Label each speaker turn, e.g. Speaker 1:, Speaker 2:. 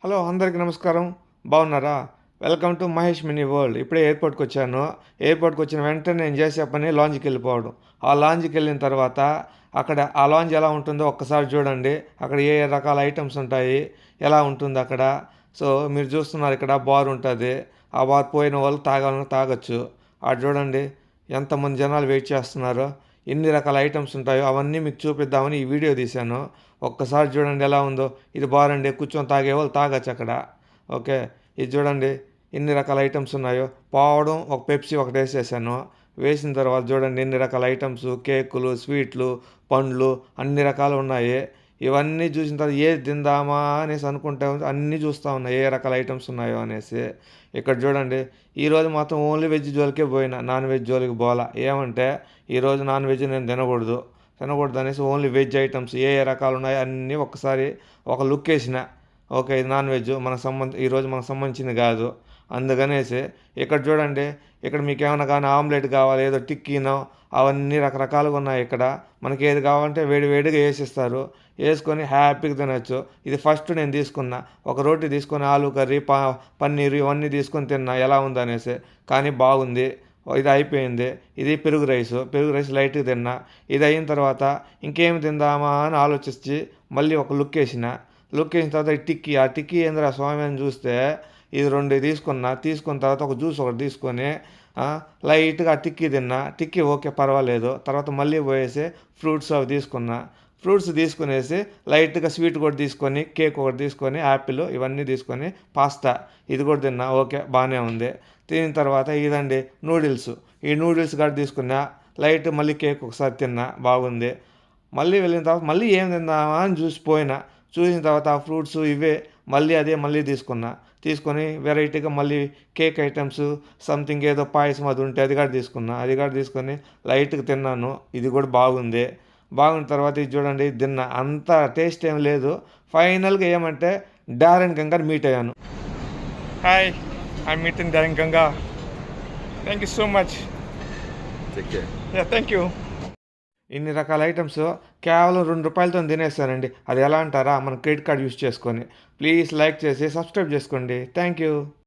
Speaker 1: Hello అందరికీ నమస్కారం. బాగున్నారా? Welcome to Mahesh mini world. ఇప్పుడే ఎయిర్‌పోర్ట్‌కి వచ్చాను. ఎయిర్‌పోర్ట్‌కి వచ్చిన వెంటనే నేను చేసే పని లాంజ్‌కి వెళ్ళిపోవడం. ఆ లాంజ్‌కి వెళ్ళిన తర్వాత అక్కడ ఆ లాంజ్ ఎలా ఉంటుందో ఒక్కసారి చూడండి. అక్కడ ఏ ఏ రకాల ఐటెమ్స్ ఉంటాయి, ఎలా ఉంటుంది అక్కడ. సో మీరు చూస్తున్నారు ఇక్కడ బార్ ఉంటుంది. ఆ బార్ పోయిన వాళ్ళు తాగాలన్నా తాగొచ్చు. అటు చూడండి ఎంతమంది జనాలు వెయిట్ చేస్తున్నారో, ఎన్ని రకాల ఐటెమ్స్ ఉంటాయో అవన్నీ మీకు చూపిద్దామని ఈ వీడియో తీశాను. ఒక్కసారి చూడండి ఎలా ఉందో. ఇది బార్ అండి, కూర్చొని తాగేవాళ్ళు తాగొచ్చు అక్కడ. ఓకే, ఇది చూడండి ఎన్ని రకాల ఐటమ్స్ ఉన్నాయో. పోవడం ఒక పెప్సీ ఒకటి వేసేసాను. వేసిన తర్వాత చూడండి ఎన్ని రకాల ఐటమ్స్, కేకులు, స్వీట్లు, పండ్లు అన్ని రకాలు ఉన్నాయి. ఇవన్నీ చూసిన తర్వాత ఏది తిందామా అనేసి అనుకుంటా అన్నీ చూస్తూ ఉన్నాయి ఏ రకాల ఐటమ్స్ ఉన్నాయో అనేసి. ఇక్కడ చూడండి ఈరోజు మాత్రం ఓన్లీ వెజ్ జోలికే పోయినా, నాన్ వెజ్ జోలికి పోలా. ఏమంటే ఈరోజు నాన్ వెజ్ నేను తినకూడదు అనేసి ఓన్లీ వెజ్ ఐటమ్స్ ఏ ఏ రకాలు ఉన్నాయో అన్నీ ఒక్కసారి ఒక లుక్ వేసిన. ఓకే, ఇది నాన్ వెజ్ ఈరోజు మనకు సంబంధించింది కాదు. అందుకనేసి ఇక్కడ చూడండి, ఇక్కడ మీకు ఏమైనా కానీ ఆమ్లెట్ కావాలి, ఏదో టిక్కీనో అవన్నీ రకరకాలుగా ఉన్నాయి ఇక్కడ. మనకి ఏది కావాలంటే వేడి వేడిగా వేసిస్తారు. వేసుకొని హ్యాపీగా తినచ్చు. ఇది ఫస్ట్ నేను తీసుకున్నా. ఒక రోటీ తీసుకొని ఆలు కర్రీ, పన్నీరు ఇవన్నీ తీసుకొని తిన్నా ఎలా ఉందనేసి. కానీ బాగుంది. ఇది అయిపోయింది. ఇది పెరుగు రైస్ లైట్గా తిన్నా. ఇది అయిన తర్వాత ఇంకేమి తిందామా అని ఆలోచించి మళ్ళీ ఒక లుక్ వేసిన. లుక్ వేసిన తర్వాత ఆ టిక్కీ ఏందిరా స్వామి అని చూస్తే ఇది రెండు తీసుకున్న తర్వాత ఒక జ్యూస్ ఒకటి తీసుకొని లైట్గా ఆ టిక్కీ తిన్నా. టిక్కీ ఓకే పర్వాలేదు. తర్వాత మళ్ళీ పోయేసి ఫ్రూట్స్ అవి తీసుకున్నా. ఫ్రూట్స్ తీసుకునేసి లైట్గా స్వీట్ కూడా తీసుకొని, కేక్ ఒకటి తీసుకొని, యాపిల్ ఇవన్నీ తీసుకొని, పాస్తా ఇది కూడా తిన్నా. ఓకే బాగానే ఉంది. తిన్న తర్వాత ఇదండి నూడిల్స్. ఈ నూడిల్స్ కూడా తీసుకున్నా. లైట్ మళ్ళీ కేక్ ఒకసారి తిన్నా, బాగుంది. మళ్ళీ వెళ్ళిన తర్వాత మళ్ళీ ఏం తిందామా అని చూసిన తర్వాత ఆ ఫ్రూట్స్ ఇవే మళ్ళీ తీసుకొని వెరైటీగా మళ్ళీ కేక్ ఐటమ్స్ సంథింగ్ ఏదో పాయసం అది ఉంటే అది కూడా తీసుకొని లైట్గా తిన్నాను. ఇది కూడా బాగుంది. బాగున్న తర్వాత ఇది చూడండి తిన్నా. అంత టేస్ట్ ఏం లేదు. ఫైనల్గా ఏమంటే డారెన్ గంగాని మీట్ అయ్యాను. Hi, I meeting Daren Ganga. Thank you so much. Thank you. ఇన్ని రకాల ఐటమ్స్ కేవలం ₹2తో తినేస్తానండి. అది ఎలా అంటారా, మన క్రెడిట్ కార్డ్ యూస్ చేసుకొని. ప్లీజ్ లైక్ చేసి సబ్స్క్రైబ్ చేసుకోండి. Thank you.